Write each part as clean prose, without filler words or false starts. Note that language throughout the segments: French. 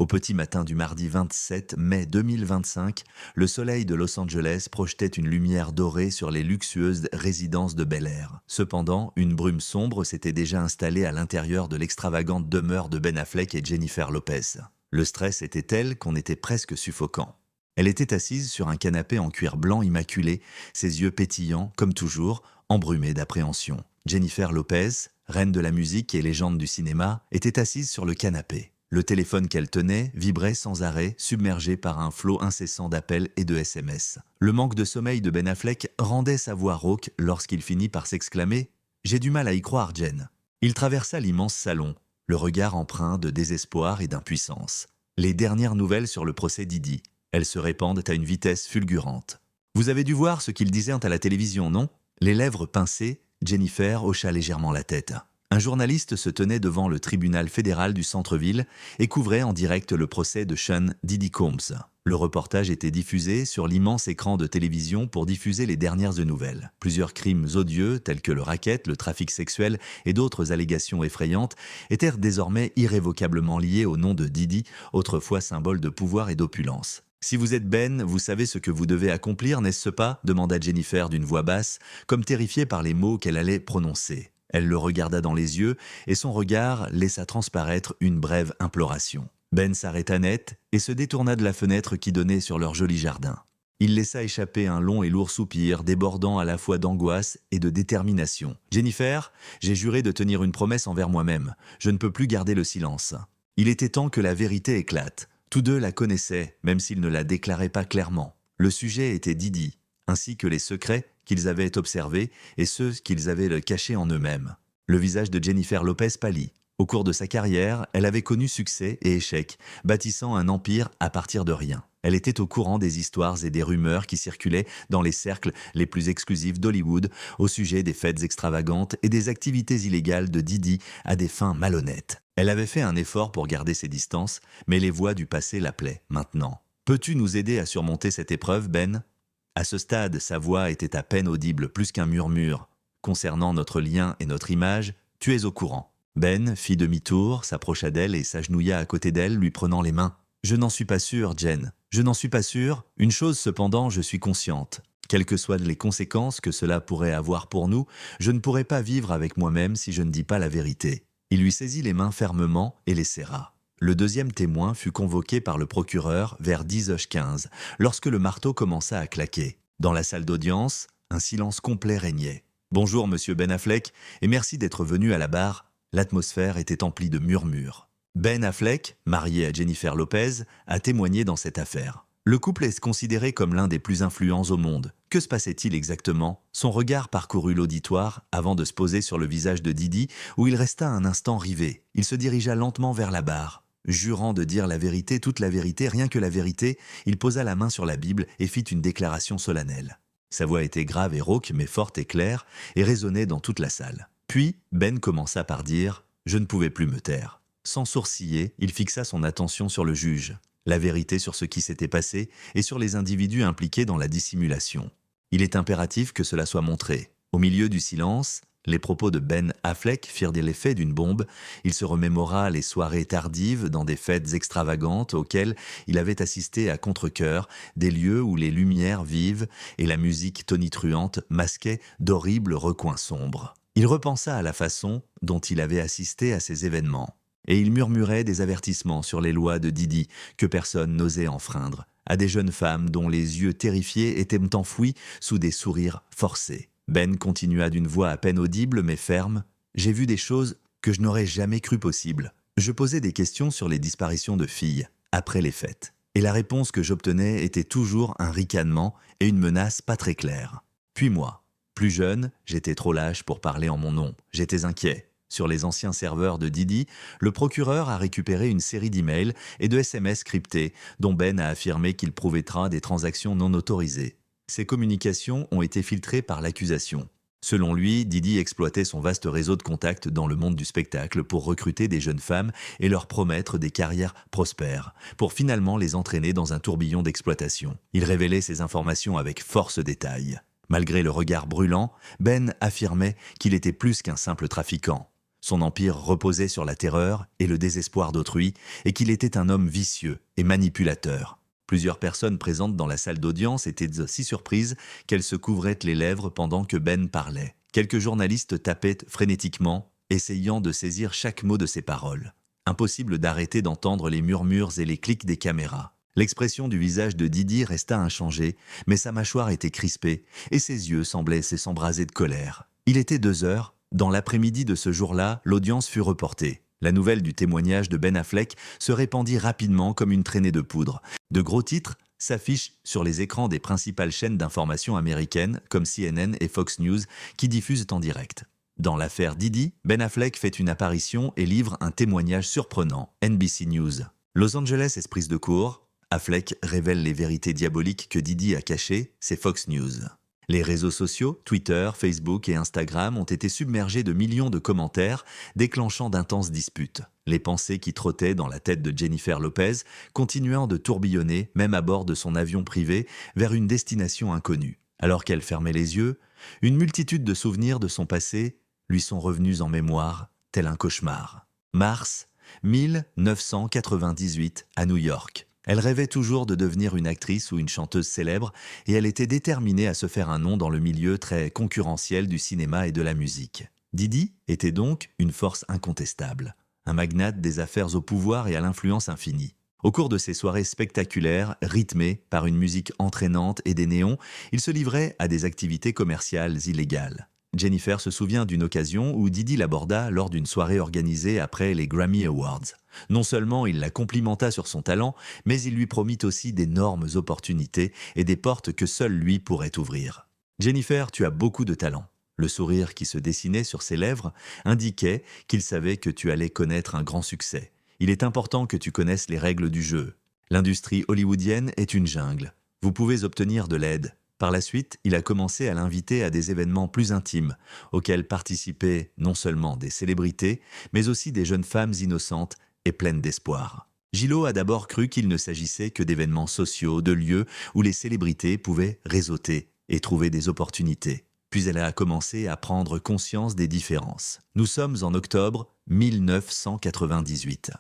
Au petit matin du mardi 27 mai 2025, le soleil de Los Angeles projetait une lumière dorée sur les luxueuses résidences de Bel Air. Cependant, une brume sombre s'était déjà installée à l'intérieur de l'extravagante demeure de Ben Affleck et Jennifer Lopez. Le stress était tel qu'on était presque suffocant. Elle était assise sur un canapé en cuir blanc immaculé, ses yeux pétillants, comme toujours, embrumés d'appréhension. Jennifer Lopez, reine de la musique et légende du cinéma, était assise sur le canapé. Le téléphone qu'elle tenait vibrait sans arrêt, submergé par un flot incessant d'appels et de SMS. Le manque de sommeil de Ben Affleck rendait sa voix rauque lorsqu'il finit par s'exclamer « J'ai du mal à y croire, Jen ». Il traversa l'immense salon, le regard empreint de désespoir et d'impuissance. Les dernières nouvelles sur le procès Didi. Elles se répandent à une vitesse fulgurante. « Vous avez dû voir ce qu'ils disaient à la télévision, non ?» Les lèvres pincées, Jennifer hocha légèrement la tête. Un journaliste se tenait devant le tribunal fédéral du centre-ville et couvrait en direct le procès de Sean Diddy Combs. Le reportage était diffusé sur l'immense écran de télévision pour diffuser les dernières nouvelles. Plusieurs crimes odieux, tels que le racket, le trafic sexuel et d'autres allégations effrayantes, étaient désormais irrévocablement liés au nom de Diddy, autrefois symbole de pouvoir et d'opulence. « Si vous êtes Ben, vous savez ce que vous devez accomplir, n'est-ce pas ?» demanda Jennifer d'une voix basse, comme terrifiée par les mots qu'elle allait prononcer. Elle le regarda dans les yeux et son regard laissa transparaître une brève imploration. Ben s'arrêta net et se détourna de la fenêtre qui donnait sur leur joli jardin. Il laissa échapper un long et lourd soupir, débordant à la fois d'angoisse et de détermination. « Jennifer, j'ai juré de tenir une promesse envers moi-même. Je ne peux plus garder le silence. » Il était temps que la vérité éclate. Tous deux la connaissaient, même s'ils ne la déclaraient pas clairement. Le sujet était Didi, ainsi que les secrets qu'ils avaient observés et ceux qu'ils avaient cachés en eux-mêmes. Le visage de Jennifer Lopez pâlit. Au cours de sa carrière, elle avait connu succès et échec, bâtissant un empire à partir de rien. Elle était au courant des histoires et des rumeurs qui circulaient dans les cercles les plus exclusifs d'Hollywood au sujet des fêtes extravagantes et des activités illégales de Didi à des fins malhonnêtes. Elle avait fait un effort pour garder ses distances, mais les voix du passé l'appelaient maintenant. « Peux-tu nous aider à surmonter cette épreuve, Ben ?» À ce stade, sa voix était à peine audible, plus qu'un murmure. Concernant notre lien et notre image, tu es au courant. Ben fit demi-tour, s'approcha d'elle et s'agenouilla à côté d'elle, lui prenant les mains. Je n'en suis pas sûr, Jen. Je n'en suis pas sûr. Une chose cependant, je suis consciente. Quelles que soient les conséquences que cela pourrait avoir pour nous, je ne pourrai pas vivre avec moi-même si je ne dis pas la vérité. Il lui saisit les mains fermement et les serra. Le deuxième témoin fut convoqué par le procureur vers 10h15, lorsque le marteau commença à claquer. Dans la salle d'audience, un silence complet régnait. « Bonjour, monsieur Ben Affleck, et merci d'être venu à la barre. » L'atmosphère était emplie de murmures. Ben Affleck, marié à Jennifer Lopez, a témoigné dans cette affaire. Le couple est considéré comme l'un des plus influents au monde. Que se passait-il exactement? Son regard parcourut l'auditoire avant de se poser sur le visage de Didi, où il resta un instant rivé. Il se dirigea lentement vers la barre. Jurant de dire la vérité, toute la vérité, rien que la vérité, il posa la main sur la Bible et fit une déclaration solennelle. Sa voix était grave et rauque, mais forte et claire, et résonnait dans toute la salle. Puis, Ben commença par dire « Je ne pouvais plus me taire ». Sans sourciller, il fixa son attention sur le juge, la vérité sur ce qui s'était passé et sur les individus impliqués dans la dissimulation. Il est impératif que cela soit montré. Au milieu du silence, les propos de Ben Affleck firent l'effet d'une bombe. Il se remémora les soirées tardives dans des fêtes extravagantes auxquelles il avait assisté à contre-cœur, des lieux où les lumières vives et la musique tonitruante masquaient d'horribles recoins sombres. Il repensa à la façon dont il avait assisté à ces événements. Et il murmurait des avertissements sur les lois de Didi que personne n'osait enfreindre, à des jeunes femmes dont les yeux terrifiés étaient enfouis sous des sourires forcés. Ben continua d'une voix à peine audible mais ferme. « J'ai vu des choses que je n'aurais jamais cru possibles. Je posais des questions sur les disparitions de filles, après les fêtes. Et la réponse que j'obtenais était toujours un ricanement et une menace pas très claire. Puis moi, plus jeune, j'étais trop lâche pour parler en mon nom. J'étais inquiet. Sur les anciens serveurs de Didi, le procureur a récupéré une série d'emails et de SMS cryptés dont Ben a affirmé qu'il prouvera des transactions non autorisées. Ces communications ont été filtrées par l'accusation. Selon lui, Didi exploitait son vaste réseau de contacts dans le monde du spectacle pour recruter des jeunes femmes et leur promettre des carrières prospères, pour finalement les entraîner dans un tourbillon d'exploitation. Il révélait ces informations avec force détail. Malgré le regard brûlant, Ben affirmait qu'il était plus qu'un simple trafiquant. Son empire reposait sur la terreur et le désespoir d'autrui, et qu'il était un homme vicieux et manipulateur. Plusieurs personnes présentes dans la salle d'audience étaient si surprises qu'elles se couvraient les lèvres pendant que Ben parlait. Quelques journalistes tapaient frénétiquement, essayant de saisir chaque mot de ses paroles. Impossible d'arrêter d'entendre les murmures et les clics des caméras. L'expression du visage de Didi resta inchangée, mais sa mâchoire était crispée et ses yeux semblaient s'embraser de colère. Il était 2 heures. Dans l'après-midi de ce jour-là, l'audience fut reportée. La nouvelle du témoignage de Ben Affleck se répandit rapidement comme une traînée de poudre. De gros titres s'affichent sur les écrans des principales chaînes d'information américaines comme CNN et Fox News qui diffusent en direct. Dans l'affaire Didi, Ben Affleck fait une apparition et livre un témoignage surprenant. NBC News. Los Angeles est prise de court. Affleck révèle les vérités diaboliques que Didi a cachées, c'est Fox News. Les réseaux sociaux, Twitter, Facebook et Instagram ont été submergés de millions de commentaires, déclenchant d'intenses disputes. Les pensées qui trottaient dans la tête de Jennifer Lopez, continuant de tourbillonner, même à bord de son avion privé, vers une destination inconnue. Alors qu'elle fermait les yeux, une multitude de souvenirs de son passé lui sont revenus en mémoire, tel un cauchemar. Mars 1998, à New York. Elle rêvait toujours de devenir une actrice ou une chanteuse célèbre et elle était déterminée à se faire un nom dans le milieu très concurrentiel du cinéma et de la musique. Didi était donc une force incontestable, un magnate des affaires au pouvoir et à l'influence infinie. Au cours de ces soirées spectaculaires, rythmées par une musique entraînante et des néons, il se livrait à des activités commerciales illégales. Jennifer se souvient d'une occasion où Didi l'aborda lors d'une soirée organisée après les Grammy Awards. Non seulement il la complimenta sur son talent, mais il lui promit aussi d'énormes opportunités et des portes que seul lui pourrait ouvrir. « Jennifer, tu as beaucoup de talent. » Le sourire qui se dessinait sur ses lèvres indiquait qu'il savait que tu allais connaître un grand succès. Il est important que tu connaisses les règles du jeu. L'industrie hollywoodienne est une jungle. Vous pouvez obtenir de l'aide. Par la suite, il a commencé à l'inviter à des événements plus intimes, auxquels participaient non seulement des célébrités, mais aussi des jeunes femmes innocentes et pleines d'espoir. Gillo a d'abord cru qu'il ne s'agissait que d'événements sociaux, de lieux où les célébrités pouvaient réseauter et trouver des opportunités. Puis elle a commencé à prendre conscience des différences. Nous sommes en octobre 1998.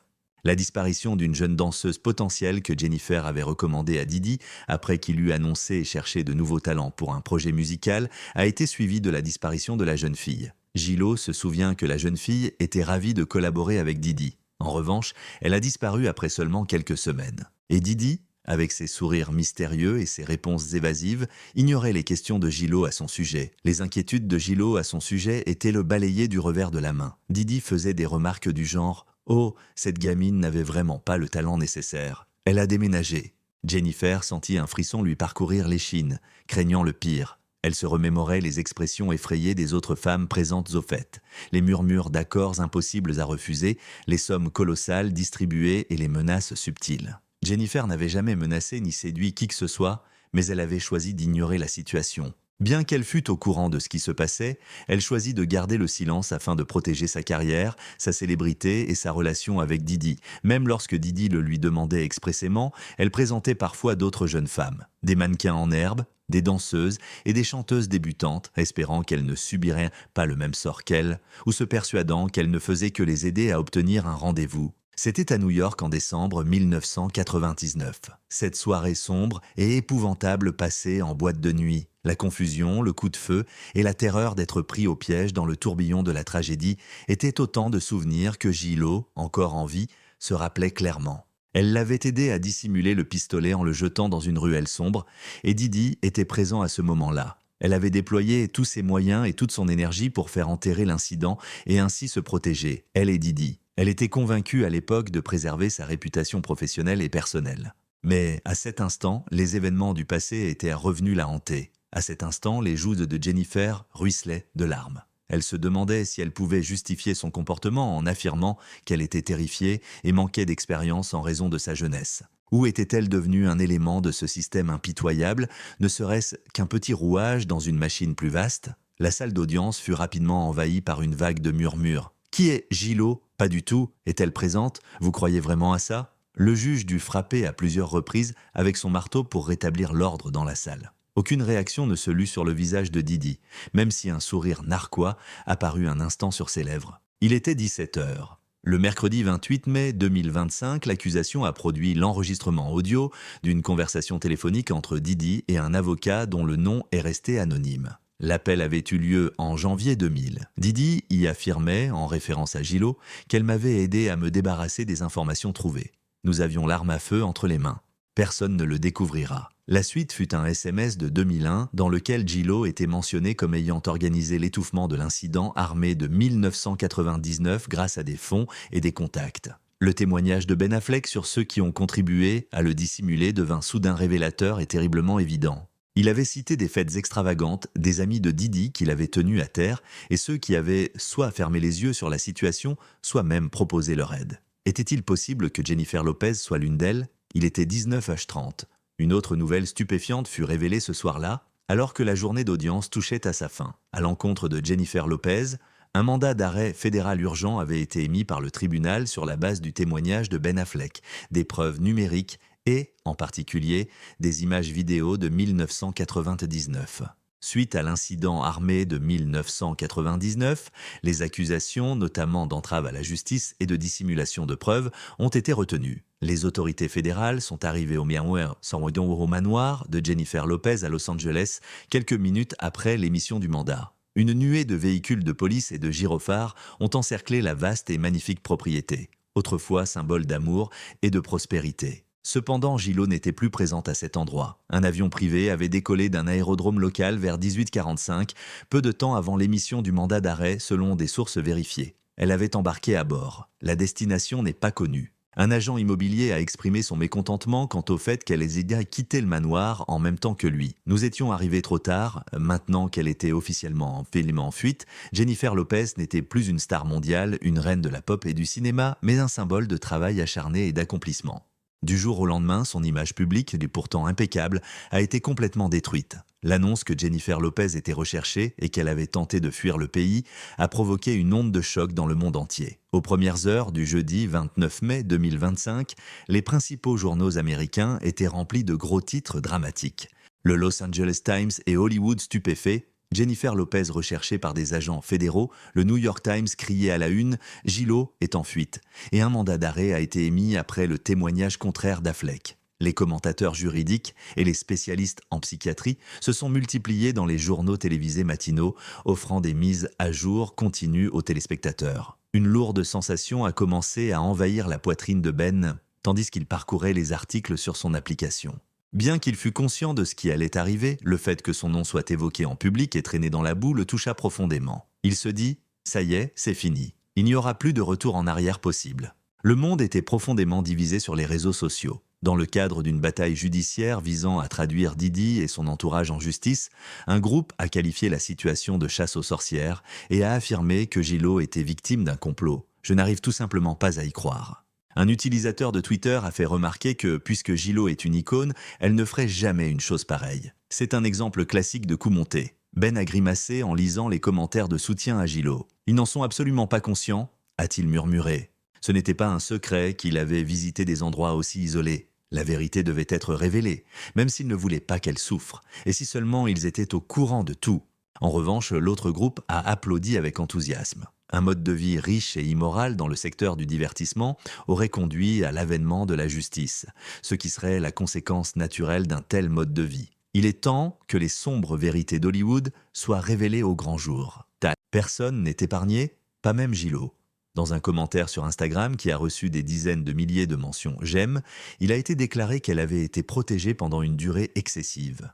La disparition d'une jeune danseuse potentielle que Jennifer avait recommandée à Didi après qu'il eut annoncé et cherché de nouveaux talents pour un projet musical a été suivie de la disparition de la jeune fille. Gillo se souvient que la jeune fille était ravie de collaborer avec Didi. En revanche, elle a disparu après seulement quelques semaines. Et Didi, avec ses sourires mystérieux et ses réponses évasives, ignorait les questions de Gillo à son sujet. Les inquiétudes de Gillo à son sujet étaient le balayer du revers de la main. Didi faisait des remarques du genre « Oh, cette gamine n'avait vraiment pas le talent nécessaire. Elle a déménagé. » Jennifer sentit un frisson lui parcourir l'échine, craignant le pire. Elle se remémorait les expressions effrayées des autres femmes présentes aux fêtes, les murmures d'accords impossibles à refuser, les sommes colossales distribuées et les menaces subtiles. Jennifer n'avait jamais menacé ni séduit qui que ce soit, mais elle avait choisi d'ignorer la situation. Bien qu'elle fût au courant de ce qui se passait, elle choisit de garder le silence afin de protéger sa carrière, sa célébrité et sa relation avec Didi. Même lorsque Didi le lui demandait expressément, elle présentait parfois d'autres jeunes femmes, des mannequins en herbe, des danseuses et des chanteuses débutantes, espérant qu'elles ne subiraient pas le même sort qu'elle, ou se persuadant qu'elle ne faisait que les aider à obtenir un rendez-vous. C'était à New York en décembre 1999. Cette soirée sombre et épouvantable passée en boîte de nuit. La confusion, le coup de feu et la terreur d'être pris au piège dans le tourbillon de la tragédie étaient autant de souvenirs que Gillo, encore en vie, se rappelait clairement. Elle l'avait aidé à dissimuler le pistolet en le jetant dans une ruelle sombre, et Didi était présent à ce moment-là. Elle avait déployé tous ses moyens et toute son énergie pour faire enterrer l'incident et ainsi se protéger, elle et Didi. Elle était convaincue à l'époque de préserver sa réputation professionnelle et personnelle. Mais à cet instant, les événements du passé étaient revenus la hanter. À cet instant, les joues de Jennifer ruisselaient de larmes. Elle se demandait si elle pouvait justifier son comportement en affirmant qu'elle était terrifiée et manquait d'expérience en raison de sa jeunesse. Où était-elle devenue un élément de ce système impitoyable, ne serait-ce qu'un petit rouage dans une machine plus vaste? La salle d'audience fut rapidement envahie par une vague de murmures. « Qui est Gillo ? Pas du tout. Est-elle présente ? Vous croyez vraiment à ça ?» Le juge dut frapper à plusieurs reprises avec son marteau pour rétablir l'ordre dans la salle. Aucune réaction ne se lut sur le visage de Didi, même si un sourire narquois apparut un instant sur ses lèvres. Il était 17 heures. Le mercredi 28 mai 2025, l'accusation a produit l'enregistrement audio d'une conversation téléphonique entre Didi et un avocat dont le nom est resté anonyme. L'appel avait eu lieu en janvier 2000. Didi y affirmait, en référence à Gillot, qu'elle m'avait aidé à me débarrasser des informations trouvées. Nous avions l'arme à feu entre les mains. Personne ne le découvrira. La suite fut un SMS de 2001 dans lequel Gillot était mentionné comme ayant organisé l'étouffement de l'incident armé de 1999 grâce à des fonds et des contacts. Le témoignage de Ben Affleck sur ceux qui ont contribué à le dissimuler devint soudain révélateur et terriblement évident. Il avait cité des fêtes extravagantes, des amis de Didi qui l'avaient tenu à terre et ceux qui avaient soit fermé les yeux sur la situation, soit même proposé leur aide. Était-il possible que Jennifer Lopez soit l'une d'elles ? Il était 19h30. Une autre nouvelle stupéfiante fut révélée ce soir-là, alors que la journée d'audience touchait à sa fin. À l'encontre de Jennifer Lopez, un mandat d'arrêt fédéral urgent avait été émis par le tribunal sur la base du témoignage de Ben Affleck, des preuves numériques et, en particulier, des images vidéo de 1999. Suite à l'incident armé de 1999, les accusations, notamment d'entrave à la justice et de dissimulation de preuves, ont été retenues. Les autorités fédérales sont arrivées au manoir de Jennifer Lopez à Los Angeles quelques minutes après l'émission du mandat. Une nuée de véhicules de police et de gyrophares ont encerclé la vaste et magnifique propriété, autrefois symbole d'amour et de prospérité. Cependant, Gillot n'était plus présente à cet endroit. Un avion privé avait décollé d'un aérodrome local vers 18h45, peu de temps avant l'émission du mandat d'arrêt selon des sources vérifiées. Elle avait embarqué à bord. La destination n'est pas connue. Un agent immobilier a exprimé son mécontentement quant au fait qu'elle ait quitté le manoir en même temps que lui. Nous étions arrivés trop tard. Maintenant qu'elle était officiellement en fuite, Jennifer Lopez n'était plus une star mondiale, une reine de la pop et du cinéma, mais un symbole de travail acharné et d'accomplissement. Du jour au lendemain, son image publique, pourtant impeccable, a été complètement détruite. L'annonce que Jennifer Lopez était recherchée et qu'elle avait tenté de fuir le pays a provoqué une onde de choc dans le monde entier. Aux premières heures du jeudi 29 mai 2025, les principaux journaux américains étaient remplis de gros titres dramatiques. Le Los Angeles Times et Hollywood stupéfaits, Jennifer Lopez recherchée par des agents fédéraux, le New York Times criait à la une « Gillot est en fuite » et un mandat d'arrêt a été émis après le témoignage contraire d'Affleck. Les commentateurs juridiques et les spécialistes en psychiatrie se sont multipliés dans les journaux télévisés matinaux, offrant des mises à jour continues aux téléspectateurs. Une lourde sensation a commencé à envahir la poitrine de Ben, tandis qu'il parcourait les articles sur son application. Bien qu'il fût conscient de ce qui allait arriver, le fait que son nom soit évoqué en public et traîné dans la boue le toucha profondément. Il se dit « ça y est, c'est fini. Il n'y aura plus de retour en arrière possible ». Le monde était profondément divisé sur les réseaux sociaux. Dans le cadre d'une bataille judiciaire visant à traduire Didi et son entourage en justice, un groupe a qualifié la situation de chasse aux sorcières et a affirmé que Gillot était victime d'un complot. Je n'arrive tout simplement pas à y croire. Un utilisateur de Twitter a fait remarquer que, puisque Gillot est une icône, elle ne ferait jamais une chose pareille. C'est un exemple classique de coup monté. Ben a grimacé en lisant les commentaires de soutien à Gillot. Ils n'en sont absolument pas conscients, a-t-il murmuré. Ce n'était pas un secret qu'il avait visité des endroits aussi isolés. La vérité devait être révélée, même s'ils ne voulaient pas qu'elle souffre, et si seulement ils étaient au courant de tout. En revanche, l'autre groupe a applaudi avec enthousiasme. Un mode de vie riche et immoral dans le secteur du divertissement aurait conduit à l'avènement de la justice, ce qui serait la conséquence naturelle d'un tel mode de vie. Il est temps que les sombres vérités d'Hollywood soient révélées au grand jour. Personne n'est épargné, pas même Gillot. Dans un commentaire sur Instagram qui a reçu des dizaines de milliers de mentions « j'aime », il a été déclaré qu'elle avait été protégée pendant une durée excessive.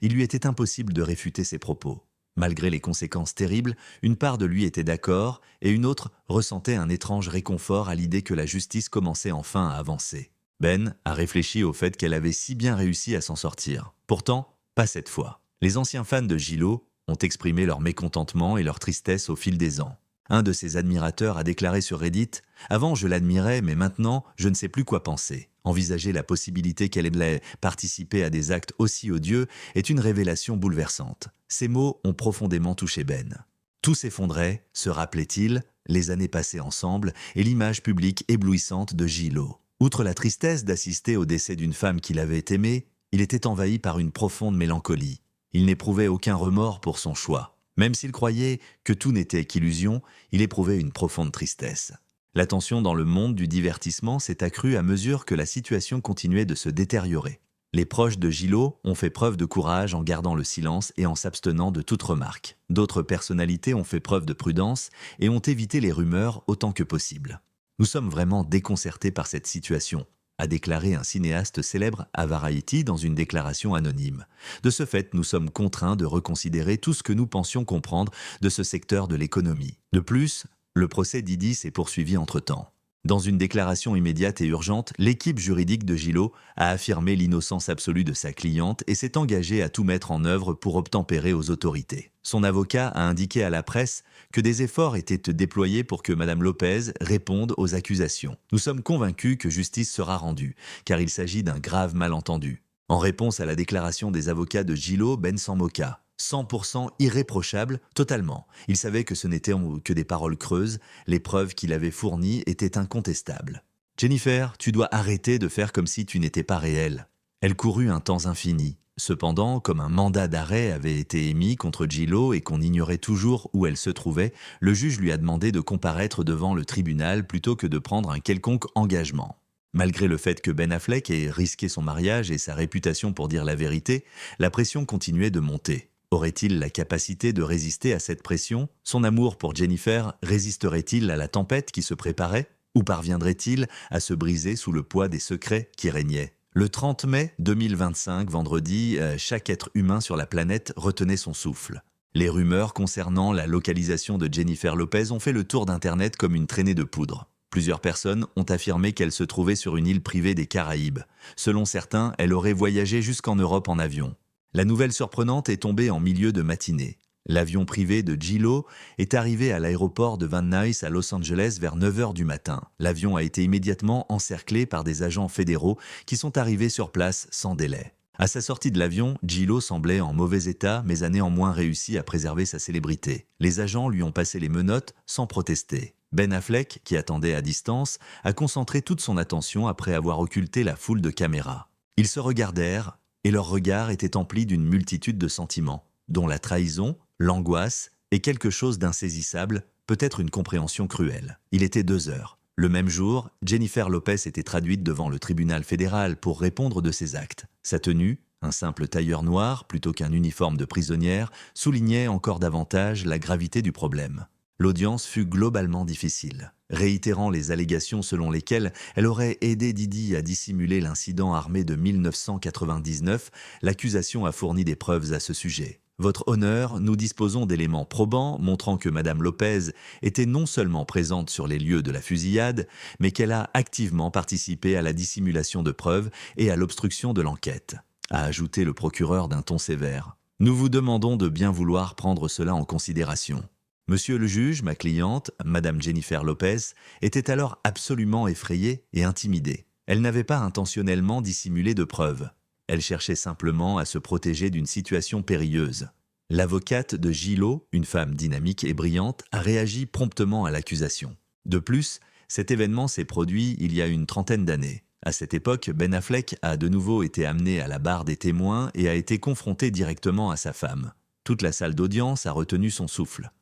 Il lui était impossible de réfuter ses propos. Malgré les conséquences terribles, une part de lui était d'accord et une autre ressentait un étrange réconfort à l'idée que la justice commençait enfin à avancer. Ben a réfléchi au fait qu'elle avait si bien réussi à s'en sortir. Pourtant, pas cette fois. Les anciens fans de Gillot ont exprimé leur mécontentement et leur tristesse au fil des ans. Un de ses admirateurs a déclaré sur Reddit « Avant, je l'admirais, mais maintenant, je ne sais plus quoi penser. Envisager la possibilité qu'elle ait participé à des actes aussi odieux est une révélation bouleversante. » Ces mots ont profondément touché Ben. Tout s'effondrait, se rappelait-il, les années passées ensemble et l'image publique éblouissante de Gillot. Outre la tristesse d'assister au décès d'une femme qu'il avait aimée, il était envahi par une profonde mélancolie. Il n'éprouvait aucun remords pour son choix. Même s'il croyait que tout n'était qu'illusion, il éprouvait une profonde tristesse. La tension dans le monde du divertissement s'est accrue à mesure que la situation continuait de se détériorer. Les proches de Gillot ont fait preuve de courage en gardant le silence et en s'abstenant de toute remarque. D'autres personnalités ont fait preuve de prudence et ont évité les rumeurs autant que possible. Nous sommes vraiment déconcertés par cette situation, a déclaré un cinéaste célèbre à Variety dans une déclaration anonyme. De ce fait, nous sommes contraints de reconsidérer tout ce que nous pensions comprendre de ce secteur de l'économie. De plus, le procès Didi s'est poursuivi entre-temps. Dans une déclaration immédiate et urgente, l'équipe juridique de Gillot a affirmé l'innocence absolue de sa cliente et s'est engagée à tout mettre en œuvre pour obtempérer aux autorités. Son avocat a indiqué à la presse que des efforts étaient déployés pour que Mme Lopez réponde aux accusations. Nous sommes convaincus que justice sera rendue, car il s'agit d'un grave malentendu. En réponse à la déclaration des avocats de Gillot, Ben s'en moqua. 100% irréprochable, totalement. Il savait que ce n'étaient que des paroles creuses, les preuves qu'il avait fournies étaient incontestables. « Jennifer, tu dois arrêter de faire comme si tu n'étais pas réelle. » Elle courut un temps infini. Cependant, comme un mandat d'arrêt avait été émis contre Gillot et qu'on ignorait toujours où elle se trouvait, le juge lui a demandé de comparaître devant le tribunal plutôt que de prendre un quelconque engagement. Malgré le fait que Ben Affleck ait risqué son mariage et sa réputation pour dire la vérité, la pression continuait de monter. Aurait-il la capacité de résister à cette pression? Son amour pour Jennifer résisterait-il à la tempête qui se préparait? Ou parviendrait-il à se briser sous le poids des secrets qui régnaient? Le 30 mai 2025, vendredi, chaque être humain sur la planète retenait son souffle. Les rumeurs concernant la localisation de Jennifer Lopez ont fait le tour d'Internet comme une traînée de poudre. Plusieurs personnes ont affirmé qu'elle se trouvait sur une île privée des Caraïbes. Selon certains, elle aurait voyagé jusqu'en Europe en avion. La nouvelle surprenante est tombée en milieu de matinée. L'avion privé de Gillot est arrivé à l'aéroport de Van Nuys à Los Angeles vers 9 h du matin. L'avion a été immédiatement encerclé par des agents fédéraux qui sont arrivés sur place sans délai. À sa sortie de l'avion, Gillot semblait en mauvais état mais a néanmoins réussi à préserver sa célébrité. Les agents lui ont passé les menottes sans protester. Ben Affleck, qui attendait à distance, a concentré toute son attention après avoir occulté la foule de caméras. Ils se regardèrent, et leur regard était empli d'une multitude de sentiments, dont la trahison, l'angoisse et quelque chose d'insaisissable, peut-être une compréhension cruelle. Il était 2 heures. Le même jour, Jennifer Lopez était traduite devant le tribunal fédéral pour répondre de ses actes. Sa tenue, un simple tailleur noir plutôt qu'un uniforme de prisonnière, soulignait encore davantage la gravité du problème. L'audience fut globalement difficile. Réitérant les allégations selon lesquelles elle aurait aidé Didi à dissimuler l'incident armé de 1999, l'accusation a fourni des preuves à ce sujet. Votre honneur, nous disposons d'éléments probants montrant que Mme Lopez était non seulement présente sur les lieux de la fusillade, mais qu'elle a activement participé à la dissimulation de preuves et à l'obstruction de l'enquête, a ajouté le procureur d'un ton sévère. Nous vous demandons de bien vouloir prendre cela en considération. Monsieur le juge, ma cliente, Madame Jennifer Lopez, était alors absolument effrayée et intimidée. Elle n'avait pas intentionnellement dissimulé de preuves. Elle cherchait simplement à se protéger d'une situation périlleuse. L'avocate de Gillot, une femme dynamique et brillante, a réagi promptement à l'accusation. De plus, cet événement s'est produit il y a une trentaine d'années. À cette époque, Ben Affleck a de nouveau été amené à la barre des témoins et a été confronté directement à sa femme. Toute la salle d'audience a retenu son souffle.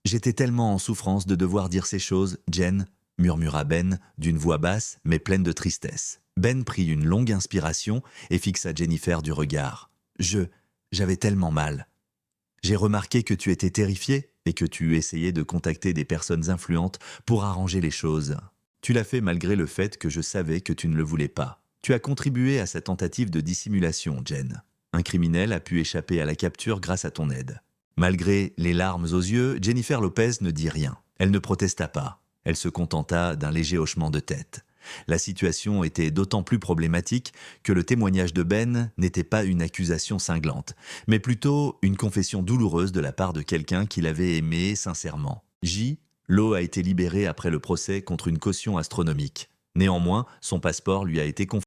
J'étais tellement en souffrance de devoir dire ces choses, Jen, murmura Ben d'une voix basse mais pleine de tristesse. Ben prit une longue inspiration et fixa Jennifer du regard. J'avais tellement mal. J'ai remarqué que tu étais terrifiée et que tu essayais de contacter des personnes influentes pour arranger les choses. Tu l'as fait malgré le fait que je savais que tu ne le voulais pas. Tu as contribué à sa tentative de dissimulation, Jen. Un criminel a pu échapper à la capture grâce à ton aide. Malgré les larmes aux yeux, Jennifer Lopez ne dit rien. Elle ne protesta pas. Elle se contenta d'un léger hochement de tête. La situation était d'autant plus problématique que le témoignage de Ben n'était pas une accusation cinglante, mais plutôt une confession douloureuse de la part de quelqu'un qui l'avait aimé sincèrement. Lo a été libéré après le procès contre une caution astronomique. Néanmoins, son passeport lui a été confisqué